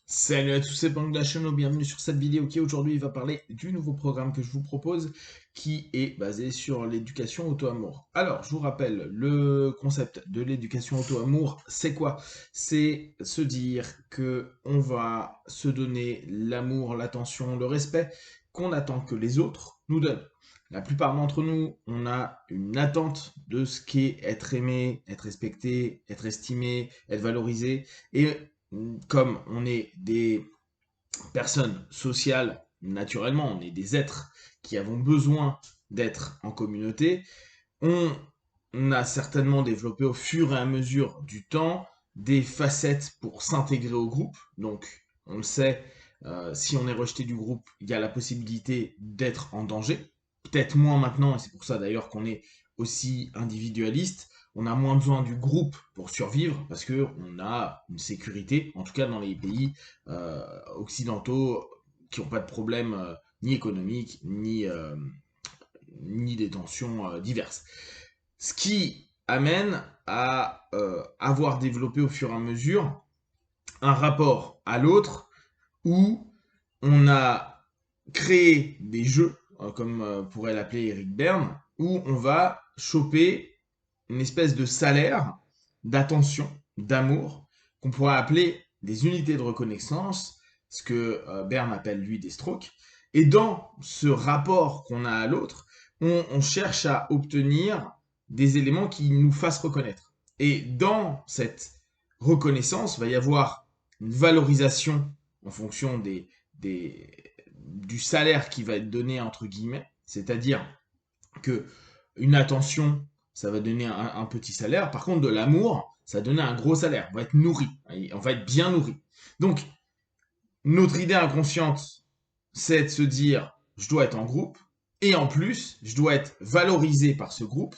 Salut à tous, c'est Bangladesh, bienvenue sur cette vidéo qui aujourd'hui va parler du nouveau programme que je vous propose qui est basé sur l'éducation auto-amour. Alors, je vous rappelle, le concept de l'éducation auto-amour, c'est quoi? C'est se dire que on va se donner l'amour, l'attention, le respect qu'on attend que les autres nous donnent. La plupart d'entre nous, on a une attente de ce qu'est être aimé, être respecté, être estimé, être valorisé. Et comme on est des personnes sociales, naturellement, on est des êtres qui avons besoin d'être en communauté, on a certainement développé au fur et à mesure du temps des facettes pour s'intégrer au groupe. Donc, on le sait, si on est rejeté du groupe, il y a la possibilité d'être en danger. Peut-être moins maintenant, et c'est pour ça d'ailleurs qu'on est aussi individualiste. On a moins besoin du groupe pour survivre parce que on a une sécurité, en tout cas dans les pays occidentaux qui n'ont pas de problème ni économique ni des tensions diverses. Ce qui amène à avoir développé au fur et à mesure un rapport à l'autre où on a créé des jeux, comme pourrait l'appeler Eric Berne, où on va choper une espèce de salaire, d'attention, d'amour, qu'on pourrait appeler des unités de reconnaissance, ce que Berne appelle lui des strokes. Et dans ce rapport qu'on a à l'autre, on cherche à obtenir des éléments qui nous fassent reconnaître. Et dans cette reconnaissance, il va y avoir une valorisation en fonction du salaire qui va être donné entre guillemets, c'est-à-dire que une attention, ça va donner un petit salaire. Par contre, de l'amour, ça va donner un gros salaire. On va être nourri, on va être bien nourri. Donc, notre idée inconsciente, c'est de se dire, je dois être en groupe, et en plus, je dois être valorisé par ce groupe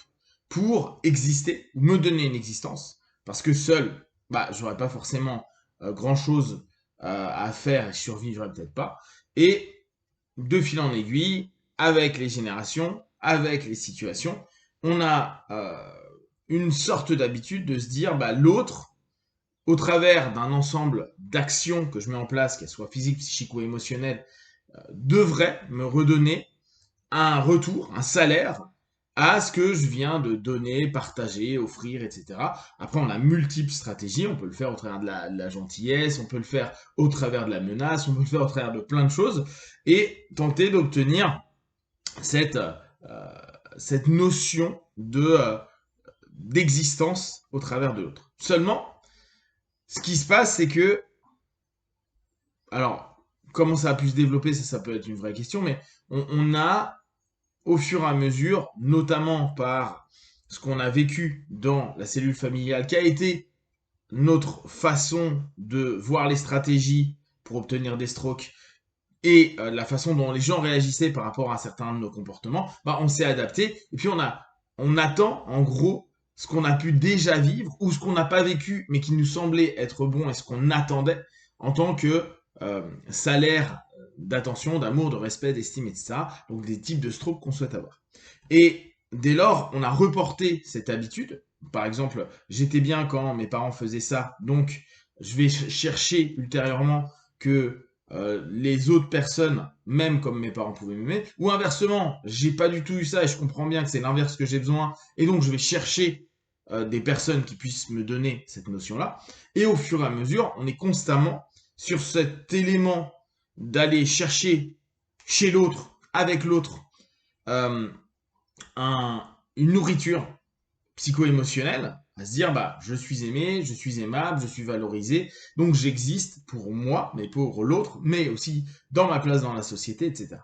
pour exister, ou me donner une existence, parce que seul, bah, j'aurais pas forcément grand-chose à faire et je survivrais peut-être pas. Et de fil en aiguille, avec les générations, avec les situations, on a une sorte d'habitude de se dire, bah, l'autre, au travers d'un ensemble d'actions que je mets en place, qu'elles soient physiques, psychiques ou émotionnelles, devrait me redonner un retour, un salaire à ce que je viens de donner, partager, offrir, etc. Après, on a multiples stratégies. On peut le faire au travers de la gentillesse, on peut le faire au travers de la menace, on peut le faire au travers de plein de choses et tenter d'obtenir cette, cette notion d'existence au travers de l'autre. Seulement, ce qui se passe, c'est que, alors, comment ça a pu se développer, ça peut être une vraie question, mais on a au fur et à mesure, notamment par ce qu'on a vécu dans la cellule familiale, qui a été notre façon de voir les stratégies pour obtenir des strokes et la façon dont les gens réagissaient par rapport à certains de nos comportements, bah, on s'est adapté et puis on attend en gros ce qu'on a pu déjà vivre ou ce qu'on n'a pas vécu mais qui nous semblait être bon et ce qu'on attendait en tant que salaire d'attention, d'amour, de respect, d'estime, etc. Donc des types de strokes qu'on souhaite avoir. Et dès lors, on a reporté cette habitude. Par exemple, j'étais bien quand mes parents faisaient ça, donc je vais chercher ultérieurement que les autres personnes, même comme mes parents pouvaient m'aimer, ou inversement, j'ai pas du tout eu ça et je comprends bien que c'est l'inverse que j'ai besoin, et donc je vais chercher des personnes qui puissent me donner cette notion-là. Et au fur et à mesure, on est constamment sur cet élément d'aller chercher chez l'autre, avec l'autre, euh, une nourriture psycho-émotionnelle, à se dire bah je suis aimé, je suis aimable, je suis valorisé, donc j'existe pour moi, mais pour l'autre, mais aussi dans ma place dans la société, etc.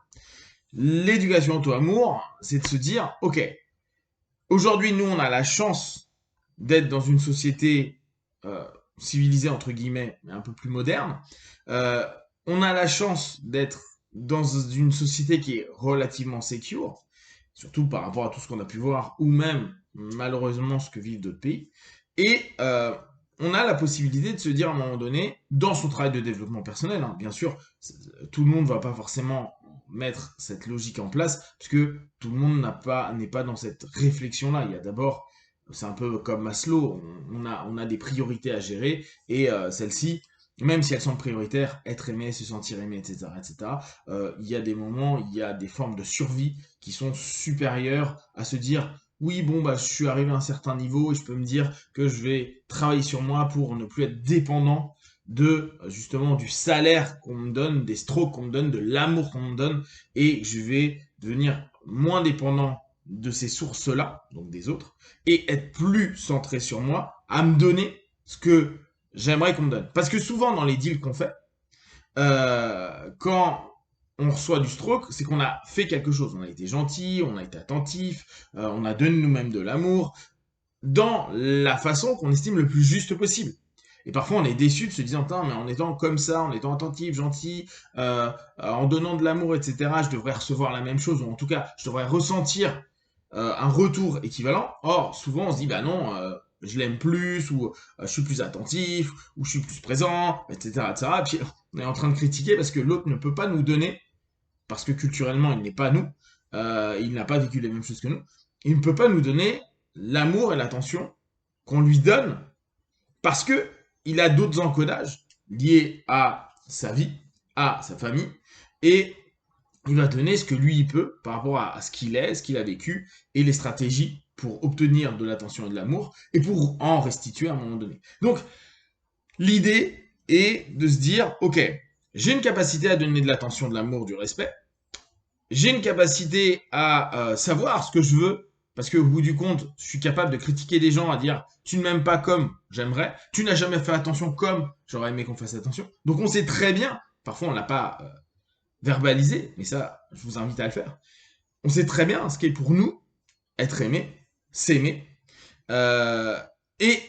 L'éducation auto-amour, c'est de se dire ok, aujourd'hui nous on a la chance d'être dans une société civilisée entre guillemets, mais un peu plus moderne. Euh, on a la chance d'être dans une société qui est relativement secure, surtout par rapport à tout ce qu'on a pu voir, ou même malheureusement ce que vivent d'autres pays. Et on a la possibilité de se dire à un moment donné, dans son travail de développement personnel, hein, bien sûr, tout le monde ne va pas forcément mettre cette logique en place, parce que tout le monde n'est pas dans cette réflexion-là. Il y a d'abord, c'est un peu comme Maslow, on a des priorités à gérer, et celles-ci, même si elles sont prioritaires, être aimé, se sentir aimé, etc., etc., il y a des moments, il y a des formes de survie qui sont supérieures à se dire, oui, bon, bah, je suis arrivé à un certain niveau et je peux me dire que je vais travailler sur moi pour ne plus être dépendant de, justement, du salaire qu'on me donne, des strokes qu'on me donne, de l'amour qu'on me donne, et je vais devenir moins dépendant de ces sources-là, donc des autres, et être plus centré sur moi, à me donner ce que j'aimerais qu'on me donne. Parce que souvent, dans les deals qu'on fait, quand on reçoit du stroke, c'est qu'on a fait quelque chose. On a été gentil, on a été attentif, on a donné nous-mêmes de l'amour, dans la façon qu'on estime le plus juste possible. Et parfois, on est déçu de se disant, mais en étant comme ça, en étant attentif, gentil, en donnant de l'amour, etc., je devrais recevoir la même chose, ou en tout cas, je devrais ressentir un retour équivalent. Or, souvent, on se dit, bah non, je l'aime plus, ou je suis plus attentif, ou je suis plus présent, etc., etc. Et puis, on est en train de critiquer parce que l'autre ne peut pas nous donner, parce que culturellement, il n'est pas nous, il n'a pas vécu les mêmes choses que nous, il ne peut pas nous donner l'amour et l'attention qu'on lui donne parce que il a d'autres encodages liés à sa vie, à sa famille, et il va donner ce que lui il peut par rapport à ce qu'il est, ce qu'il a vécu, et les stratégies pour obtenir de l'attention et de l'amour, et pour en restituer à un moment donné. Donc, l'idée est de se dire, ok, j'ai une capacité à donner de l'attention, de l'amour, du respect, j'ai une capacité à savoir ce que je veux, parce qu'au bout du compte, je suis capable de critiquer des gens, à dire tu ne m'aimes pas comme j'aimerais, tu n'as jamais fait attention comme j'aurais aimé qu'on fasse attention. Donc on sait très bien, parfois on l'a pas verbalisé, mais ça, je vous invite à le faire. On sait très bien ce qu'est pour nous être aimé, s'aimer, euh, et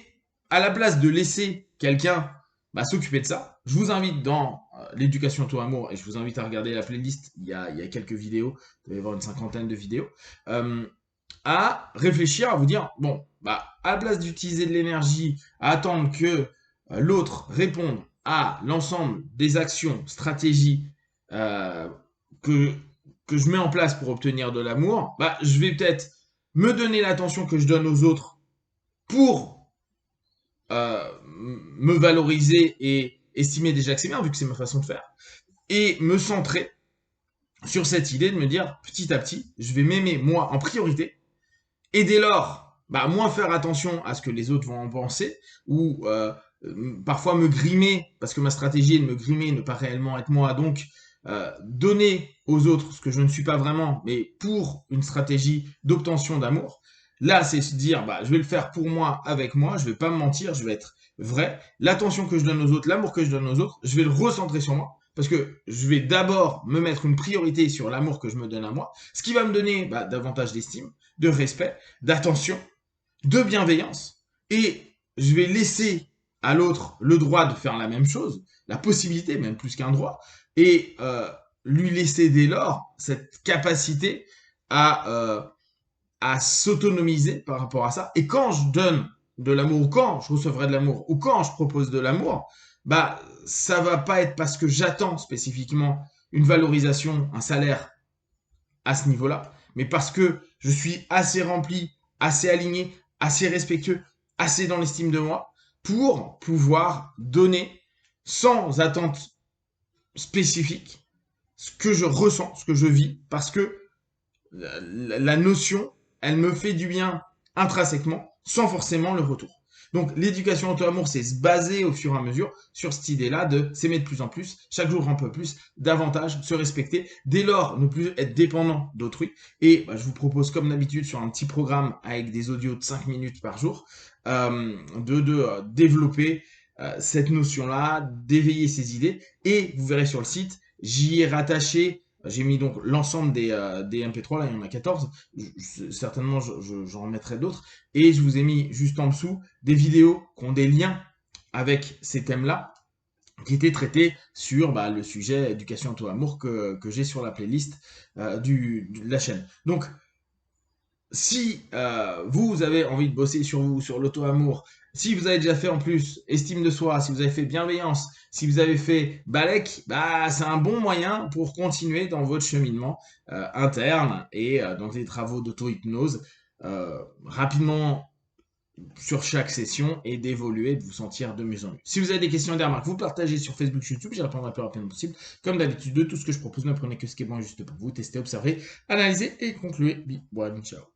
à la place de laisser quelqu'un s'occuper de ça, je vous invite dans l'éducation au amour, et je vous invite à regarder la playlist, il y a quelques vidéos, il doit y avoir une cinquantaine de vidéos, à réfléchir, à vous dire, bon, à la place d'utiliser de l'énergie, à attendre que l'autre réponde à l'ensemble des actions, stratégies euh, que, que je mets en place pour obtenir de l'amour, je vais peut-être me donner l'attention que je donne aux autres pour me valoriser et estimer déjà que c'est bien, vu que c'est ma façon de faire, et me centrer sur cette idée de me dire, petit à petit, je vais m'aimer moi en priorité, et dès lors, moins faire attention à ce que les autres vont en penser, ou parfois me grimer, parce que ma stratégie est de me grimer, ne pas réellement être moi, donc donner aux autres ce que je ne suis pas vraiment, mais pour une stratégie d'obtention d'amour. Là, c'est se dire, je vais le faire pour moi, avec moi, je vais pas me mentir, je vais être vrai. L'attention que je donne aux autres, l'amour que je donne aux autres, je vais le recentrer sur moi, parce que je vais d'abord me mettre une priorité sur l'amour que je me donne à moi, ce qui va me donner davantage d'estime, de respect, d'attention, de bienveillance, et je vais laisser à l'autre le droit de faire la même chose, la possibilité, même plus qu'un droit, et lui laisser dès lors cette capacité à s'autonomiser par rapport à ça. Et quand je donne de l'amour, ou quand je recevrai de l'amour, ou quand je propose de l'amour, ça va pas être parce que j'attends spécifiquement une valorisation, un salaire à ce niveau-là, mais parce que je suis assez rempli, assez aligné, assez respectueux, assez dans l'estime de moi pour pouvoir donner sans attente spécifique ce que je ressens, ce que je vis, parce que la notion, elle me fait du bien intrinsèquement, sans forcément le retour. Donc l'éducation auto-amour, c'est se baser au fur et à mesure sur cette idée-là de s'aimer de plus en plus, chaque jour un peu plus, davantage, se respecter, dès lors ne plus être dépendant d'autrui. Et je vous propose comme d'habitude sur un petit programme avec des audios de 5 minutes par jour, de développer cette notion-là, d'éveiller ces idées. Et vous verrez sur le site, j'y ai rattaché, j'ai mis donc l'ensemble des MP3, là il y en a 14, certainement j'en remettrai d'autres, et je vous ai mis juste en dessous des vidéos qui ont des liens avec ces thèmes-là, qui étaient traités sur le sujet éducation auto-amour que j'ai sur la playlist de la chaîne. Donc, si vous avez envie de bosser sur vous, sur l'auto-amour, si vous avez déjà fait en plus estime de soi, si vous avez fait bienveillance, si vous avez fait Balek, c'est un bon moyen pour continuer dans votre cheminement interne et dans des travaux d'auto-hypnose. Rapidement, sur chaque session et d'évoluer, de vous sentir de mieux en mieux. Si vous avez des questions et des remarques, vous partagez sur Facebook, YouTube, j'y répondrai le plus rapidement possible. Comme d'habitude, de tout ce que je propose, ne prenez que ce qui est bon et juste pour vous. Testez, observez, analysez et concluez. Big one, ciao.